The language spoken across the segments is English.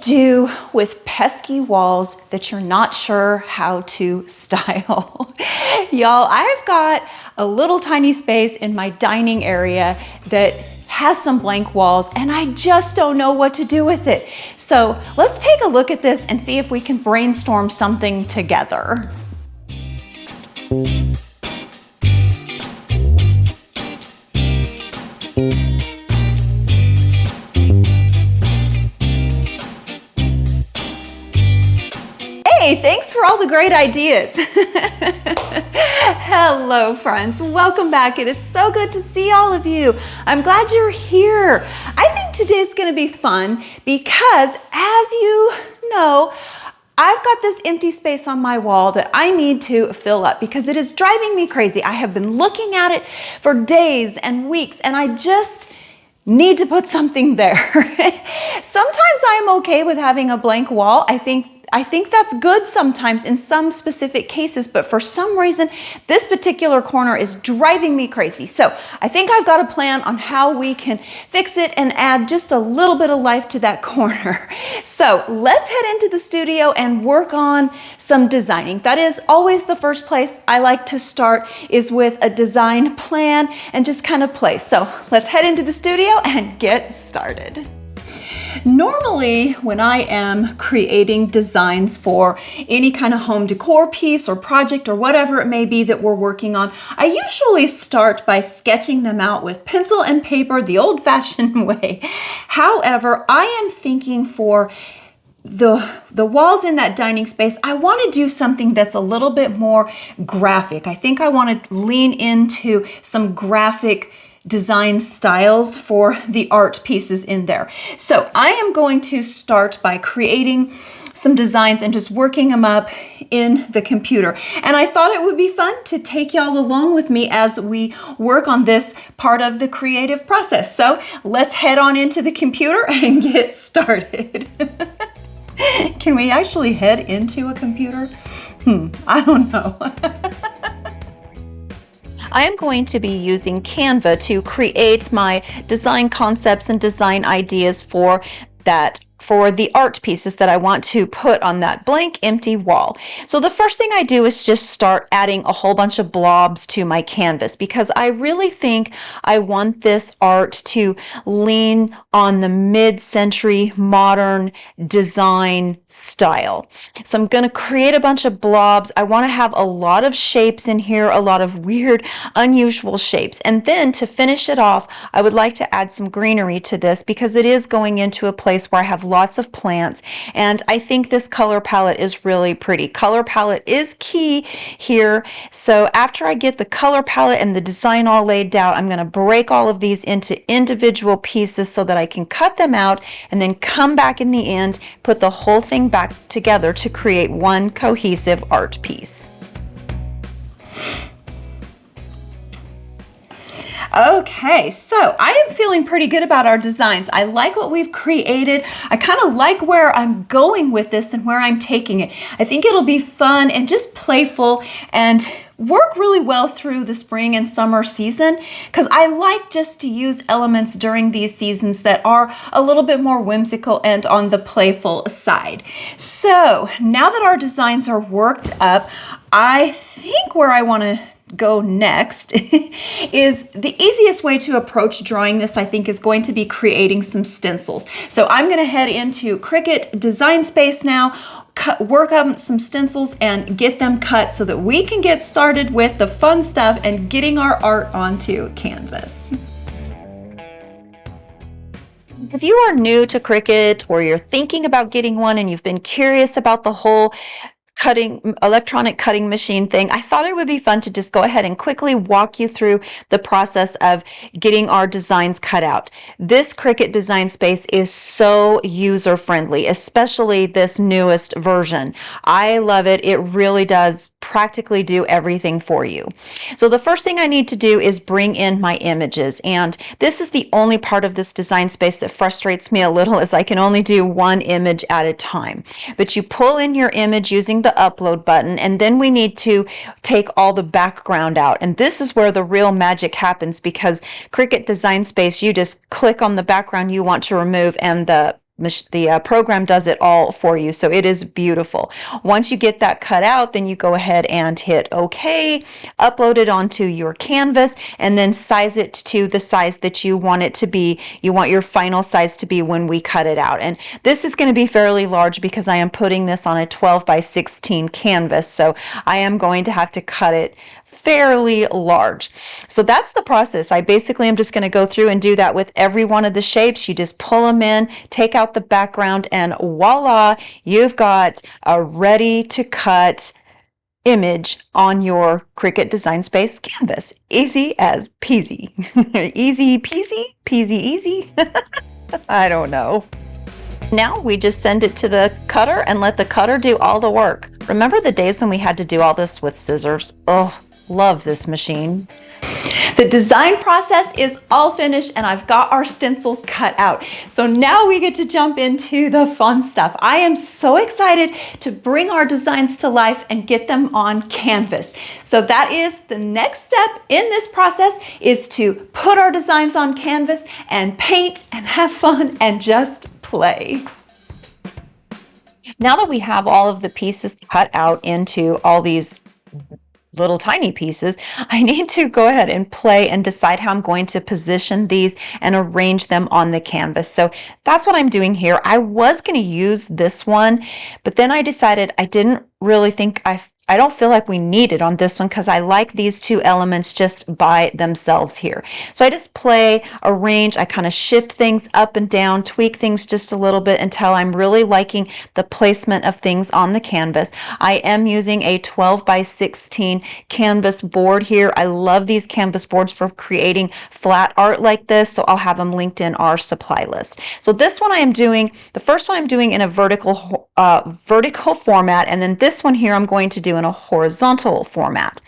do with pesky walls that you're not sure how to style? Y'all, I've got a little tiny space in my dining area that has some blank walls and I just don't know what to do with it. So let's take a look at this and see if we can brainstorm something together. Hey, thanks for all the great ideas. Hello, friends. Welcome back. It is so good to see all of you. I'm glad you're here. I think today's going to be fun because, as you know, I've got this empty space on my wall that I need to fill up because it is driving me crazy. I have been looking at it for days and weeks, and I just need to put something there. Sometimes I'm okay with having a blank wall. I think that's good sometimes in some specific cases, but for some reason, this particular corner is driving me crazy. So I think I've got a plan on how we can fix it and add just a little bit of life to that corner. So let's head into the studio and work on some designing. That is always the first place I like to start, is with a design plan and just kind of play. So let's head into the studio and get started. Normally, when I am creating designs for any kind of home decor piece or project or whatever it may be that we're working on, I usually start by sketching them out with pencil and paper the old-fashioned way. However, I am thinking for the walls in that dining space, I want to do something that's a little bit more graphic. I think I want to lean into some graphic design styles for the art pieces in there. So I am going to start by creating some designs and just working them up in the computer. And I thought it would be fun to take y'all along with me as we work on this part of the creative process. So let's head on into the computer and get started. Can we actually head into a computer? I don't know. I am going to be using Canva to create my design concepts and design ideas for the art pieces that I want to put on that blank empty wall. So the first thing I do is just start adding a whole bunch of blobs to my canvas because I really think I want this art to lean on the mid-century modern design style. So I'm going to create a bunch of blobs. I want to have a lot of shapes in here, a lot of weird, unusual shapes. And then to finish it off, I would like to add some greenery to this because it is going into a place where I have lots of plants, and I think this color palette is really pretty. Color palette is key here. So after I get the color palette and the design all laid out, I'm going to break all of these into individual pieces so that I can cut them out and then come back in the end, put the whole thing back together to create one cohesive art piece. Okay, so I am feeling pretty good about our designs. I like what we've created. I kind of like where I'm going with this and where I'm taking it. I think it'll be fun and just playful and work really well through the spring and summer season, because I like just to use elements during these seasons that are a little bit more whimsical and on the playful side. So now that our designs are worked up, I think where I want to go next is the easiest way to approach drawing this, I think, is going to be creating some stencils. So I'm going to head into Cricut Design Space now, work up some stencils and get them cut so that we can get started with the fun stuff and getting our art onto canvas. If you are new to Cricut or you're thinking about getting one and you've been curious about the whole electronic cutting machine thing, I thought it would be fun to just go ahead and quickly walk you through the process of getting our designs cut out. This Cricut Design Space is so user friendly, especially this newest version. I love it. It really does practically do everything for you. So the first thing I need to do is bring in my images, and this is the only part of this design space that frustrates me a little, is I can only do one image at a time. But you pull in your image using the upload button, and then we need to take all the background out, and this is where the real magic happens, because Cricut Design Space, you just click on the background you want to remove and the program does it all for you, so it is beautiful. Once you get that cut out, then you go ahead and hit OK, upload it onto your canvas, and then size it to the size that you want it to be. You want your final size to be when we cut it out. And this is going to be fairly large because I am putting this on a 12 by 16 canvas, so I am going to have to cut it fairly large. So that's the process. I basically am just going to go through and do that with every one of the shapes. You just pull them in, take out the background, and voila, you've got a ready to cut image on your Cricut Design Space canvas. Easy as peasy. Easy peasy? Peasy easy? I don't know. Now we just send it to the cutter and let the cutter do all the work. Remember the days when we had to do all this with scissors? Oh, love this machine. The design process is all finished and I've got our stencils cut out. So now we get to jump into the fun stuff. I am so excited to bring our designs to life and get them on canvas. So that is the next step in this process, is to put our designs on canvas and paint and have fun and just play. Now that we have all of the pieces cut out into all these little tiny pieces, I need to go ahead and play and decide how I'm going to position these and arrange them on the canvas. So that's what I'm doing here. I was going to use this one, but then I decided I didn't really think I don't feel like we need it on this one because I like these two elements just by themselves here. So I just play, arrange, I kind of shift things up and down, tweak things just a little bit until I'm really liking the placement of things on the canvas. I am using a 12 by 16 canvas board here. I love these canvas boards for creating flat art like this, so I'll have them linked in our supply list. So this one I am doing, the first one I'm doing in a vertical format, and then this one here I'm going to do in a horizontal format.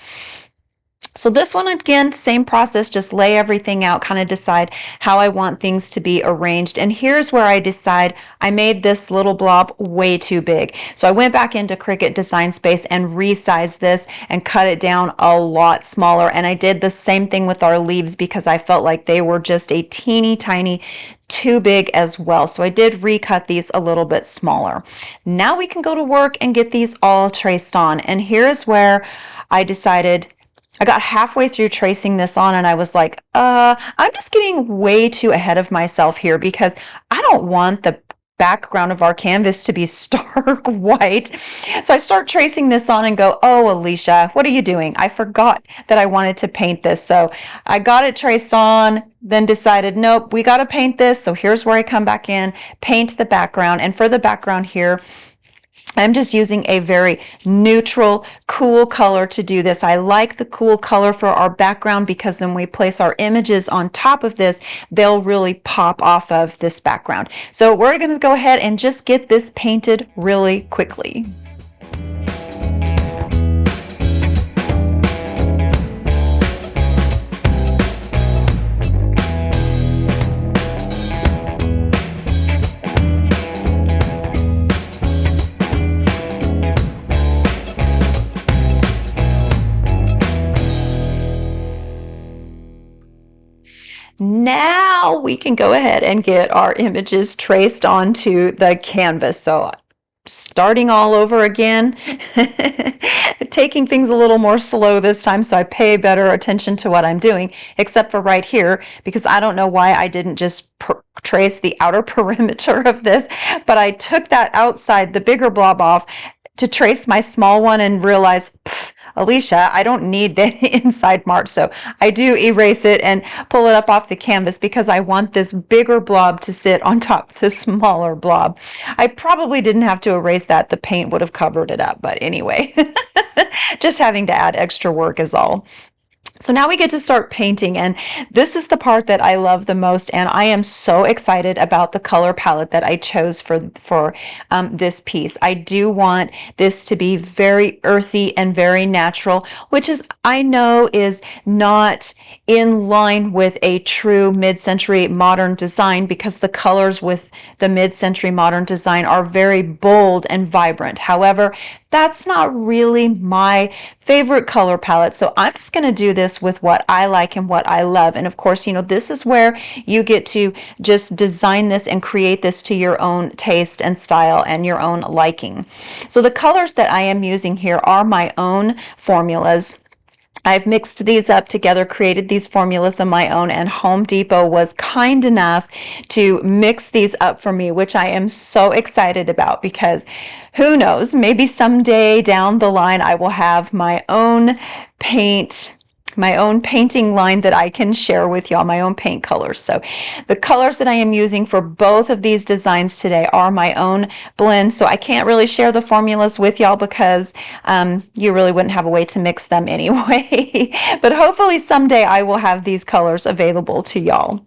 So this one, again, same process, just lay everything out, kind of decide how I want things to be arranged. And here's where I decide I made this little blob way too big. So I went back into Cricut Design Space and resized this and cut it down a lot smaller. And I did the same thing with our leaves because I felt like they were just a teeny tiny too big as well. So I did recut these a little bit smaller. Now we can go to work and get these all traced on. And here's where I decided, I got halfway through tracing this on and I was like, I'm just getting way too ahead of myself here because I don't want the background of our canvas to be stark white. So I start tracing this on and go, oh, Alicia, what are you doing? I forgot that I wanted to paint this. So I got it traced on, then decided, nope, we got to paint this. So here's where I come back in, paint the background. And for the background here, I'm just using a very neutral, cool color to do this. I like the cool color for our background because when we place our images on top of this, they'll really pop off of this background. So we're going to go ahead and just get this painted really quickly. Now we can go ahead and get our images traced onto the canvas. So starting all over again, taking things a little more slow this time so I pay better attention to what I'm doing, except for right here, because I don't know why I didn't just trace the outer perimeter of this, but I took that outside, the bigger blob off to trace my small one and realize, Alicia, I don't need the inside mark, so I do erase it and pull it up off the canvas because I want this bigger blob to sit on top of the smaller blob. I probably didn't have to erase that. The paint would have covered it up, but anyway, just having to add extra work is all. So now we get to start painting, and this is the part that I love the most, and I am so excited about the color palette that I chose for this piece. I do want this to be very earthy and very natural, which is, I know, is not in line with a true mid-century modern design because the colors with the mid-century modern design are very bold and vibrant. However, that's not really my favorite color palette. So I'm just going to do this with what I like and what I love. And of course, you know, this is where you get to just design this and create this to your own taste and style and your own liking. So the colors that I am using here are my own formulas. I've mixed these up together, created these formulas of my own, and Home Depot was kind enough to mix these up for me, which I am so excited about, because who knows, maybe someday down the line I will have my own painting line that I can share with y'all, my own paint colors. So the colors that I am using for both of these designs today are my own blend. So I can't really share the formulas with y'all because you really wouldn't have a way to mix them anyway. But hopefully someday I will have these colors available to y'all.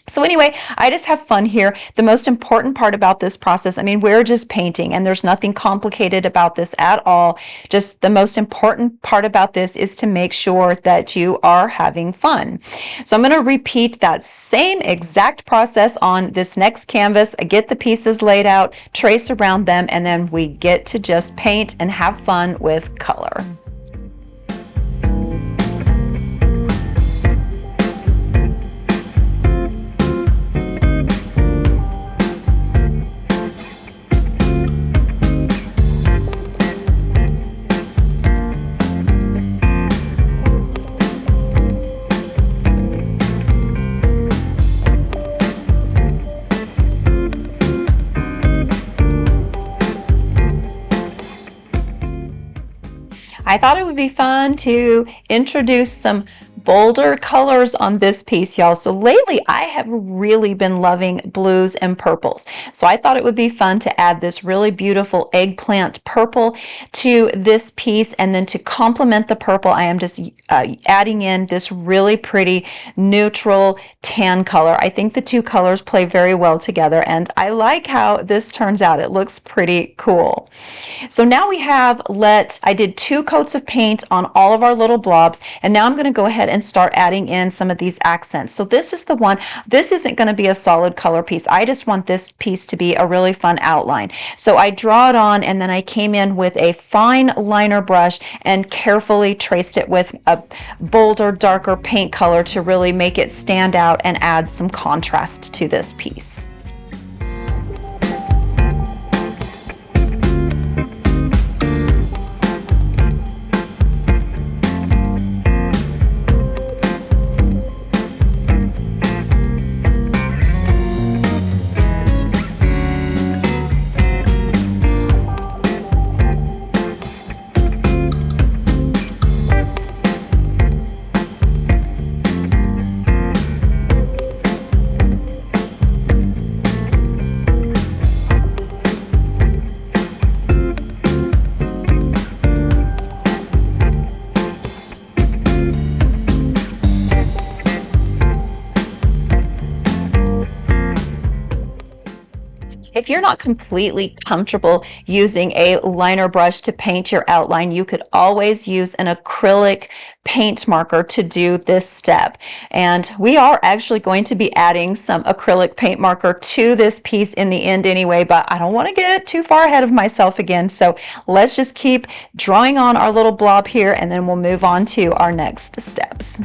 So anyway, I just have fun here. The most important part about this process, I mean, we're just painting and there's nothing complicated about this at all. Just the most important part about this is to make sure that you are having fun. So I'm going to repeat that same exact process on this next canvas. I get the pieces laid out, trace around them, and then we get to just paint and have fun with color. I thought it would be fun to introduce some bolder colors on this piece, y'all. So lately I have really been loving blues and purples. So I thought it would be fun to add this really beautiful eggplant purple to this piece, and then to complement the purple, I am just adding in this really pretty neutral tan color. I think the two colors play very well together, and I like how this turns out. It looks pretty cool. So now we have I did 2 coats of paint on all of our little blobs, and now I'm going to go ahead and start adding in some of these accents. So this is the one, this isn't going to be a solid color piece. I just want this piece to be a really fun outline. So I draw it on, and then I came in with a fine liner brush and carefully traced it with a bolder, darker paint color to really make it stand out and add some contrast to this piece. If you're not completely comfortable using a liner brush to paint your outline, you could always use an acrylic paint marker to do this step. And we are actually going to be adding some acrylic paint marker to this piece in the end anyway, but I don't want to get too far ahead of myself again. So let's just keep drawing on our little blob here, and then we'll move on to our next steps.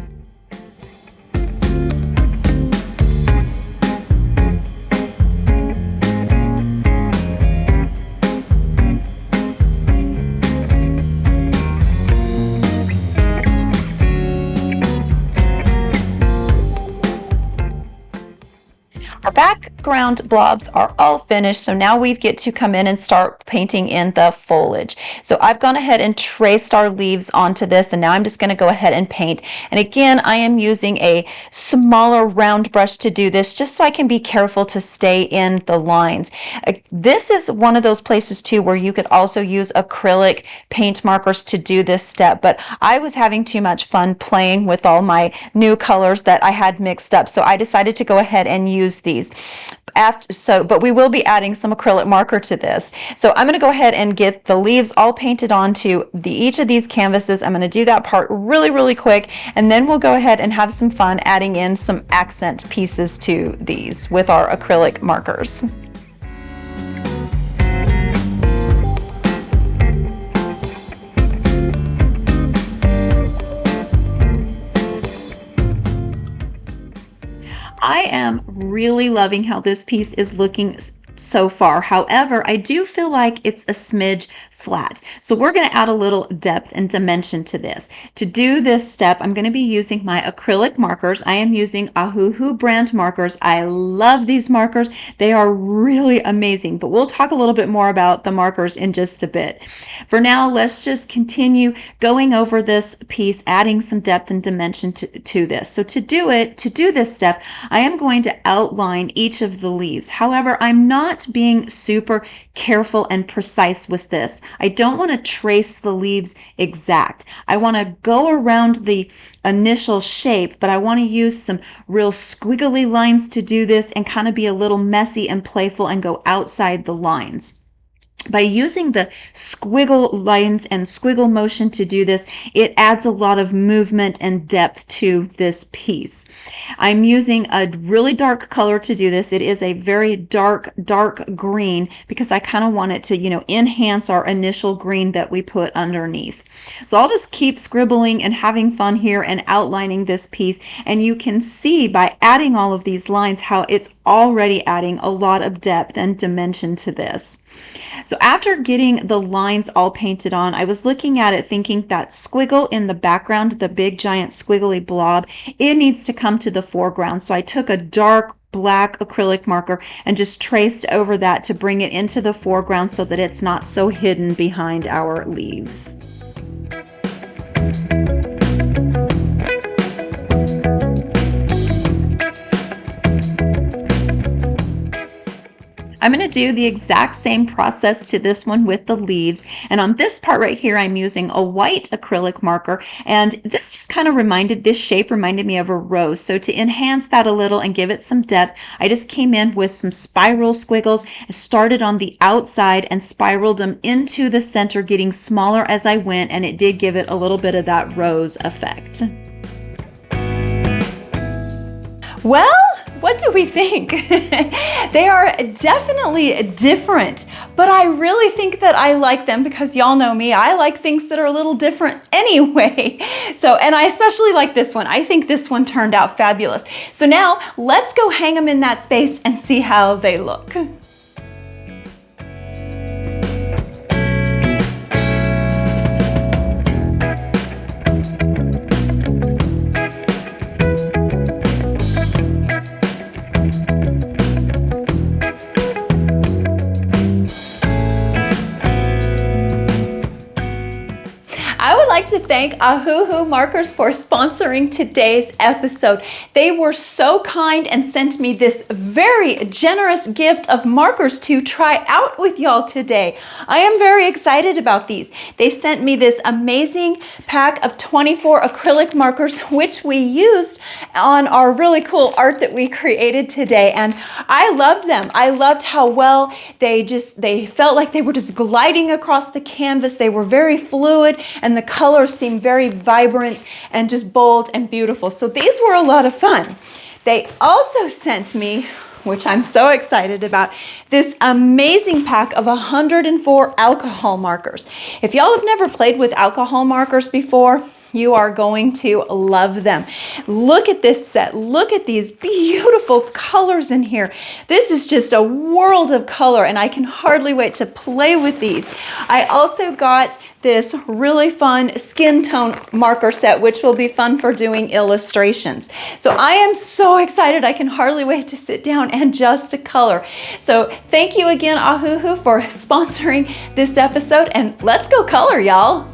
Our background blobs are all finished, so now we get to come in and start painting in the foliage. So I've gone ahead and traced our leaves onto this, and now I'm just going to go ahead and paint. And again, I am using a smaller round brush to do this, just so I can be careful to stay in the lines. This is one of those places too where you could also use acrylic paint markers to do this step, but I was having too much fun playing with all my new colors that I had mixed up, so I decided to go ahead and use these. But we will be adding some acrylic marker to this. So I'm going to go ahead and get the leaves all painted onto each of these canvases. I'm going to do that part really quick, and then we'll go ahead and have some fun adding in some accent pieces to these with our acrylic markers. I am really loving how this piece is looking so far. However, I do feel like it's a smidge flat. So we're going to add a little depth and dimension to this. To do this step, I'm going to be using my acrylic markers. I am using Ohuhu brand markers. I love these markers. They are really amazing, but we'll talk a little bit more about the markers in just a bit. For now, let's just continue going over this piece, adding some depth and dimension to this. So to do this step, I am going to outline each of the leaves. However, I'm not being super careful and precise with this. I don't want to trace the leaves exact. I want to go around the initial shape, but I want to use some real squiggly lines to do this and kind of be a little messy and playful and go outside the lines. By using the squiggle lines and squiggle motion to do this, it adds a lot of movement and depth to this piece. I'm using a really dark color to do this. It is a very dark green because I kind of want it to, enhance our initial green that we put underneath. So I'll just keep scribbling and having fun here and outlining this piece. And you can see by adding all of these lines how it's already adding a lot of depth and dimension to this. So after getting the lines all painted on, I was looking at it thinking that squiggle in the background, the big giant squiggly blob, it needs to come to the foreground. So I took a dark black acrylic marker and just traced over that to bring it into the foreground so that it's not so hidden behind our leaves. I'm going to do the exact same process to this one with the leaves. And on this part right here, I'm using a white acrylic marker. And this just kind of this shape reminded me of a rose. So to enhance that a little and give it some depth, I just came in with some spiral squiggles. I started on the outside and spiraled them into the center, getting smaller as I went. And it did give it a little bit of that rose effect. Well, what do we think? They are definitely different, but I really think that I like them because y'all know me, I like things that are a little different anyway. So, and I especially like this one. I think this one turned out fabulous. So now let's go hang them in that space and see how they look. To thank Ohuhu Markers for sponsoring today's episode. They were so kind and sent me this very generous gift of markers to try out with y'all today. I am very excited about these. They sent me this amazing pack of 24 acrylic markers, which we used on our really cool art that we created today. And I loved them. I loved how well they felt like they were just gliding across the canvas. They were very fluid and the colors seem very vibrant and just bold and beautiful. So these were a lot of fun. They also sent me, which I'm so excited about, this amazing pack of 104 alcohol markers. If y'all have never played with alcohol markers before, you are going to love them. Look at this set. Look at these beautiful colors in here. This is just a world of color, and I can hardly wait to play with these. I also got this really fun skin tone marker set, which will be fun for doing illustrations. So I am so excited. I can hardly wait to sit down and just color. So thank you again, Ohuhu, for sponsoring this episode, and let's go color, y'all.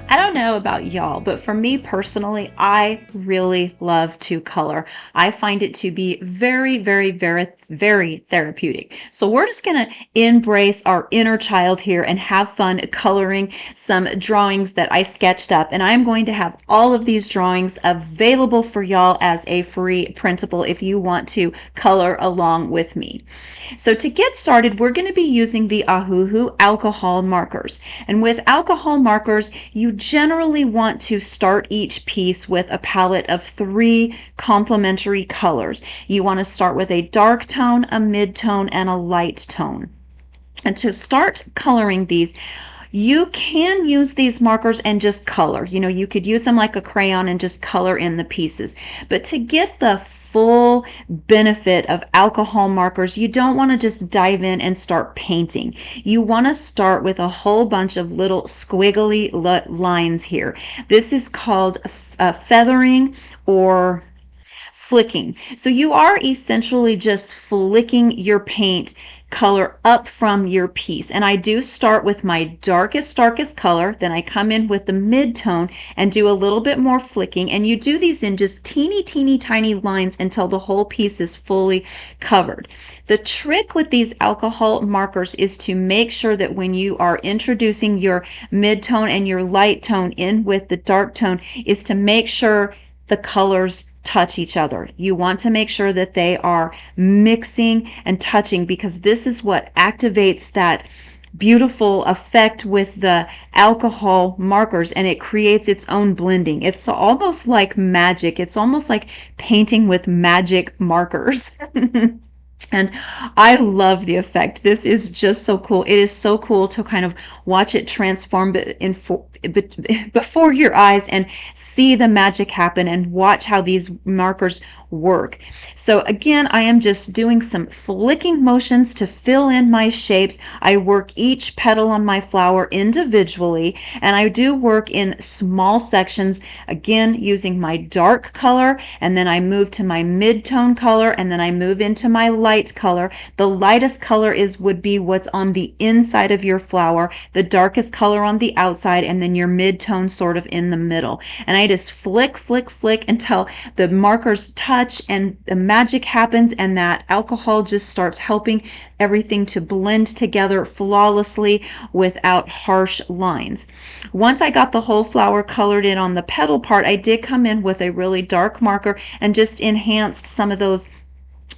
I don't know about y'all, but for me personally, I really love to color. I find it to be very, very, very, very therapeutic. So we're just going to embrace our inner child here and have fun coloring some drawings that I sketched up. And I'm going to have all of these drawings available for y'all as a free printable if you want to color along with me. So to get started, we're going to be using the Ohuhu alcohol markers. And with alcohol markers, you generally want to start each piece with a palette of 3 complementary colors. You want to start with a dark tone, a mid-tone, and a light tone. And to start coloring these, You can use these markers and just color. You know, you could use them like a crayon and just color in the pieces. But to get the full benefit of alcohol markers, you don't want to just dive in and start painting. You want to start with a whole bunch of little squiggly lines here. This is called feathering or flicking. So you are essentially just flicking your paint color up from your piece. And I do start with my darkest color, then I come in with the mid-tone and do a little bit more flicking, and you do these in just teeny tiny lines until the whole piece is fully covered. The trick with these alcohol markers is to make sure that when you are introducing your mid-tone and your light tone in with the dark tone is to make sure the colors touch each other. You want to make sure that they are mixing and touching, because this is what activates that beautiful effect with the alcohol markers, and it creates its own blending. It's almost like magic. It's almost like painting with magic markers. And I love the effect. This is just so cool. It is so cool to kind of watch it transform before your eyes and see the magic happen and watch how these markers work. So again, I am just doing some flicking motions to fill in my shapes. I work each petal on my flower individually, and I do work in small sections, again using my dark color, and then I move to my mid-tone color, and then I move into my light color. The lightest color would be what's on the inside of your flower, the darkest color on the outside, and then your mid-tone sort of in the middle. And I just flick until the markers touch and the magic happens, and that alcohol just starts helping everything to blend together flawlessly without harsh lines. Once I got the whole flower colored in on the petal part, I did come in with a really dark marker and just enhanced some of those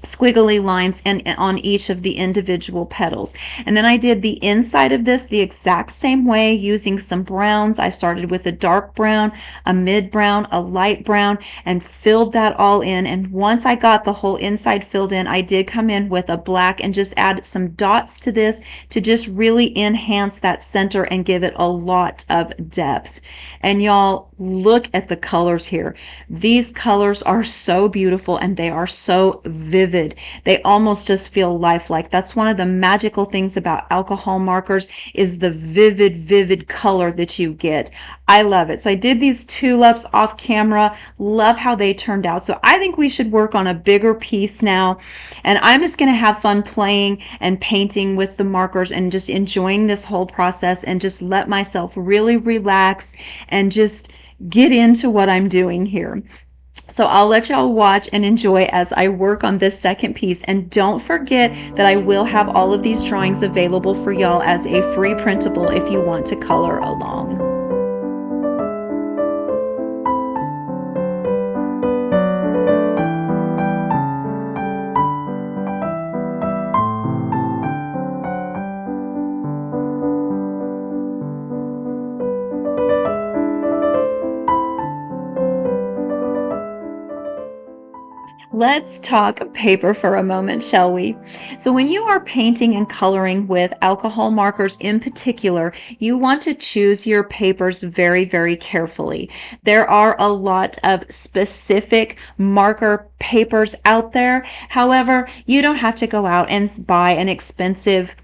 squiggly lines and on each of the individual petals. And then I did the inside of this the exact same way using some browns. I started with a dark brown, a mid brown, a light brown, and filled that all in. And once I got the whole inside filled in, I did come in with a black and just add some dots to this to just really enhance that center and give it a lot of depth. And y'all, look at the colors here. These colors are so beautiful and they are so vivid. They almost just feel lifelike. That's one of the magical things about alcohol markers, is the vivid color that you get. I love it. So I did these tulips off camera. Love how they turned out. So I think we should work on a bigger piece now. And I'm just going to have fun playing and painting with the markers and just enjoying this whole process and just let myself really relax and just get into what I'm doing here. So I'll let y'all watch and enjoy as I work on this second piece. And don't forget that I will have all of these drawings available for y'all as a free printable if you want to color along. Let's talk paper for a moment, shall we? So when you are painting and coloring with alcohol markers in particular, you want to choose your papers very carefully. There are a lot of specific marker papers out there. However, you don't have to go out and buy an expensive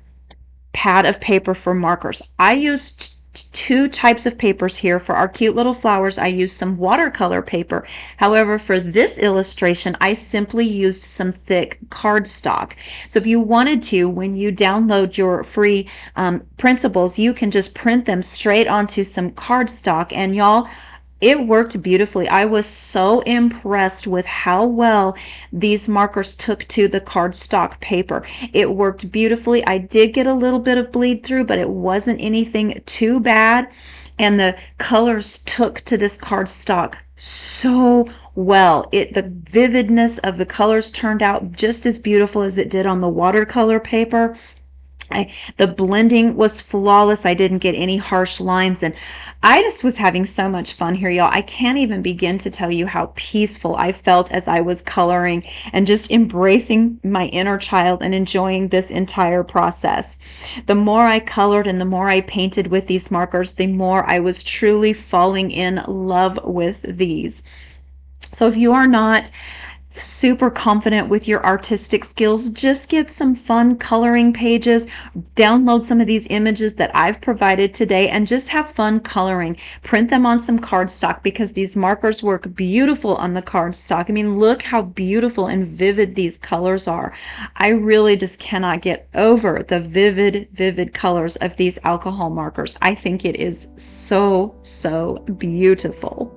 pad of paper for markers. I used two types of papers here. For our cute little flowers, I used some watercolor paper. However, for this illustration, I simply used some thick cardstock. So if you wanted to, when you download your free printables, you can just print them straight onto some cardstock. And y'all, it worked beautifully. I was so impressed with how well these markers took to the cardstock paper. It worked beautifully. I did get a little bit of bleed through, but it wasn't anything too bad. And the colors took to this cardstock so well. The vividness of the colors turned out just as beautiful as it did on the watercolor paper. The blending was flawless. I didn't get any harsh lines, and I just was having so much fun here, y'all. I can't even begin to tell you how peaceful I felt as I was coloring and just embracing my inner child and enjoying this entire process. The more I colored and the more I painted with these markers, the more I was truly falling in love with these. So if you are not super confident with your artistic skills, just get some fun coloring pages, download some of these images that I've provided today, and just have fun coloring. Print them on some cardstock because these markers work beautiful on the cardstock. I mean, look how beautiful and vivid these colors are. I really just cannot get over the vivid colors of these alcohol markers. I think it is so beautiful.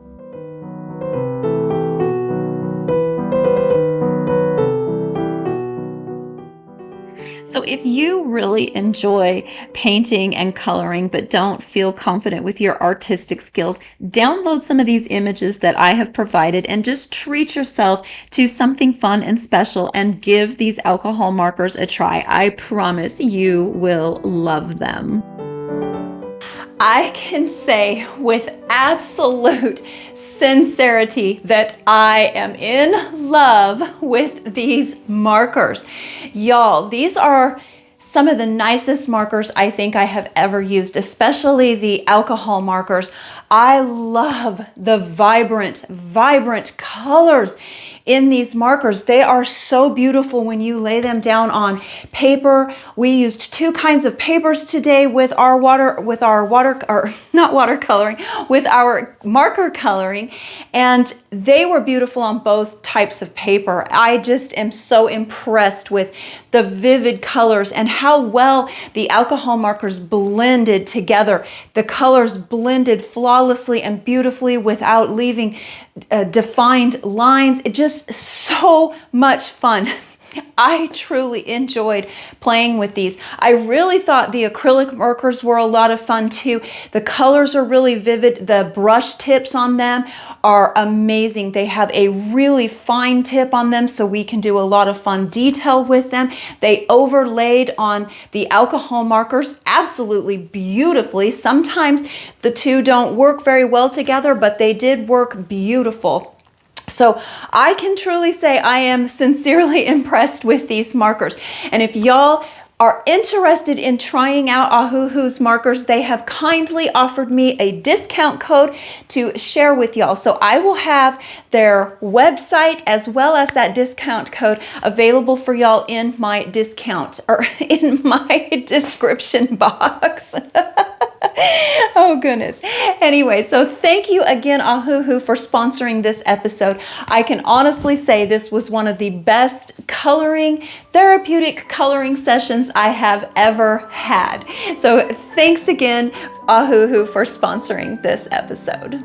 So if you really enjoy painting and coloring but don't feel confident with your artistic skills, download some of these images that I have provided and just treat yourself to something fun and special and give these alcohol markers a try. I promise you will love them. I can say with absolute sincerity that I am in love with these markers. Y'all, these are some of the nicest markers I think I have ever used, especially the alcohol markers. I love the vibrant colors in these markers. They are so beautiful when you lay them down on paper. We used two kinds of papers today with our marker coloring, and they were beautiful on both types of paper. I just am so impressed with the vivid colors and how well the alcohol markers blended together. The colors blended flawlessly and beautifully without leaving defined lines. It just so much fun. I truly enjoyed playing with these. I really thought the acrylic markers were a lot of fun too. The colors are really vivid. The brush tips on them are amazing. They have a really fine tip on them, so we can do a lot of fun detail with them. They overlaid on the alcohol markers absolutely beautifully. Sometimes the two don't work very well together, but they did work beautiful. So I can truly say I am sincerely impressed with these markers. And if y'all are interested in trying out Ohuhu's markers, they have kindly offered me a discount code to share with y'all. So I will have their website as well as that discount code available for y'all in my discount or in my description box. Oh goodness. Anyway, so thank you again, Ohuhu, for sponsoring this episode. I can honestly say this was one of the best therapeutic coloring sessions I have ever had. So thanks again, Ohuhu, for sponsoring this episode.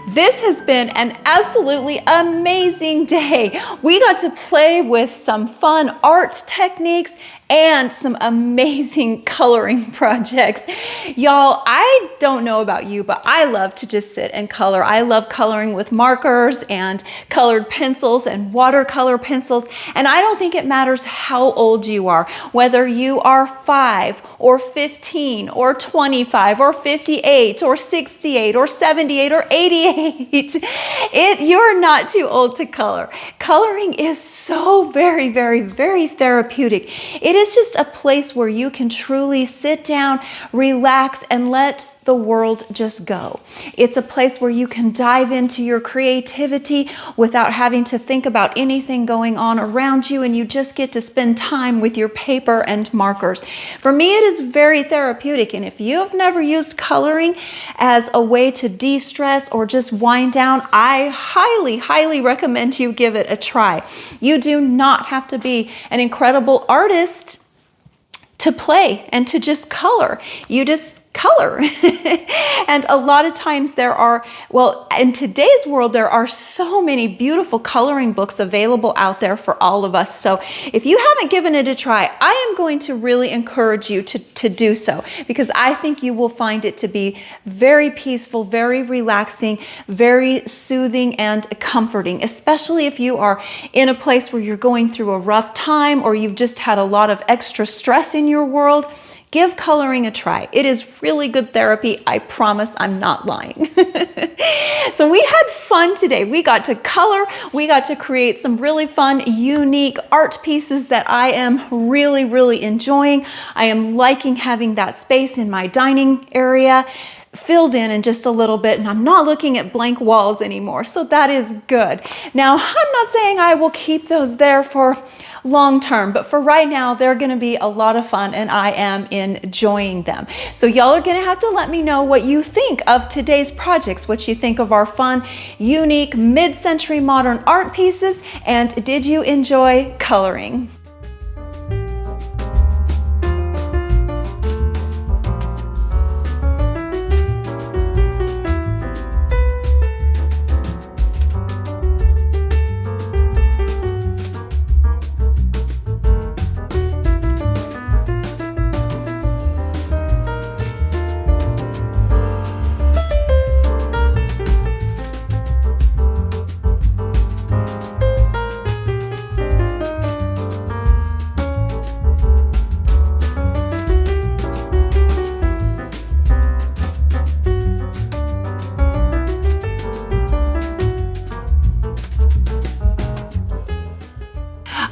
This has been an absolutely amazing day. We got to play with some fun art techniques and some amazing coloring projects. Y'all, I don't know about you, but I love to just sit and color. I love coloring with markers and colored pencils and watercolor pencils. And I don't think it matters how old you are, whether you are 5 or 15 or 25 or 58 or 68 or 78 or 88. You're not too old to color. Coloring is so very therapeutic. It is just a place where you can truly sit down, relax, and let the world just go. It's a place where you can dive into your creativity without having to think about anything going on around you, and you just get to spend time with your paper and markers. For me, it is very therapeutic, and if you've never used coloring as a way to de-stress or just wind down, I highly recommend you give it a try. You do not have to be an incredible artist to play and to just color. You just color. And a lot of times there are, well, in today's world, there are so many beautiful coloring books available out there for all of us. So if you haven't given it a try, I am going to really encourage you to do so, because I think you will find it to be very peaceful, very relaxing, very soothing and comforting, especially if you are in a place where you're going through a rough time or you've just had a lot of extra stress in your world. Give coloring a try. It is really good therapy. I promise, I'm not lying. So we had fun today. We got to color. We got to create some really fun, unique art pieces that I am really, really enjoying. I am liking having that space in my dining area filled in just a little bit, and I'm not looking at blank walls anymore, so that is good. Now, I'm not saying I will keep those there for long term, but for right now, they're gonna be a lot of fun, and I am enjoying them. So y'all are gonna have to let me know what you think of today's projects, what you think of our fun, unique, mid-century modern art pieces, and did you enjoy coloring?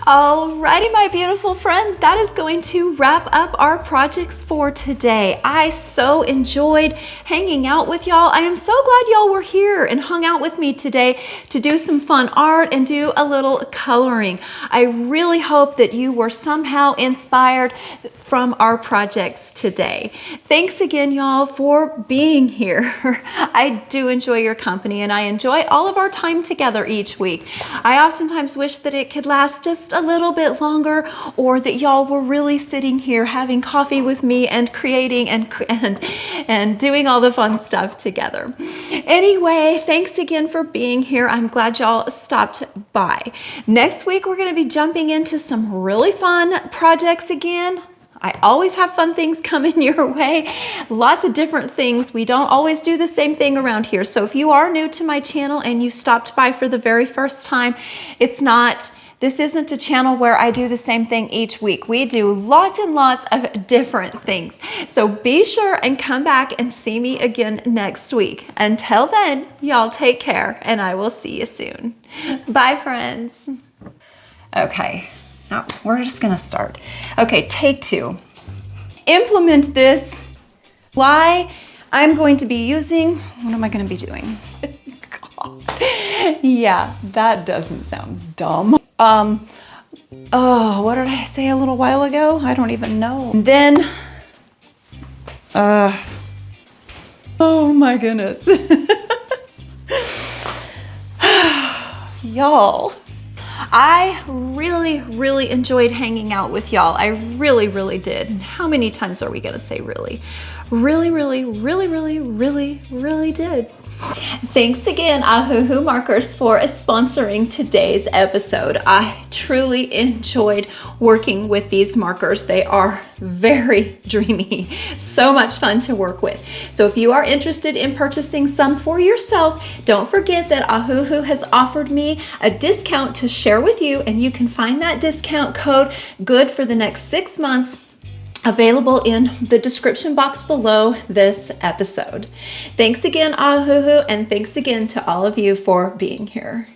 Alrighty, my beautiful friends, that is going to wrap up our projects for today. I so enjoyed hanging out with y'all. I am so glad y'all were here and hung out with me today to do some fun art and do a little coloring. I really hope that you were somehow inspired from our projects today. Thanks again, y'all, for being here. I do enjoy your company, and I enjoy all of our time together each week. I oftentimes wish that it could last just a little bit longer, or that y'all were really sitting here having coffee with me and creating and doing all the fun stuff together. Anyway, thanks again for being here. I'm glad y'all stopped by. Next week, we're going to be jumping into some really fun projects again. I always have fun things coming your way. Lots of different things. We don't always do the same thing around here. So if you are new to my channel and you stopped by for the very first time, this isn't a channel where I do the same thing each week. We do lots and lots of different things. So be sure and come back and see me again next week. Until then, y'all take care, and I will see you soon. Bye, friends. Okay. Now, we're just gonna start. Okay, take 2. Implement this. I'm going to be using, what am I gonna be doing? God. Yeah, that doesn't sound dumb. Oh, what did I say a little while ago? I don't even know. And then, oh my goodness. Y'all. I really, really enjoyed hanging out with y'all. I really, really did. How many times are we gonna say really? Really, really, really, really, really, really did. Thanks again, Ohuhu Markers, for sponsoring today's episode. I truly enjoyed working with these markers. They are very dreamy, so much fun to work with. So if you are interested in purchasing some for yourself, don't forget that Ohuhu has offered me a discount to share with you, and you can find that discount code good for the next 6 months available in the description box below this episode. Thanks again, Ohuhu, and thanks again to all of you for being here.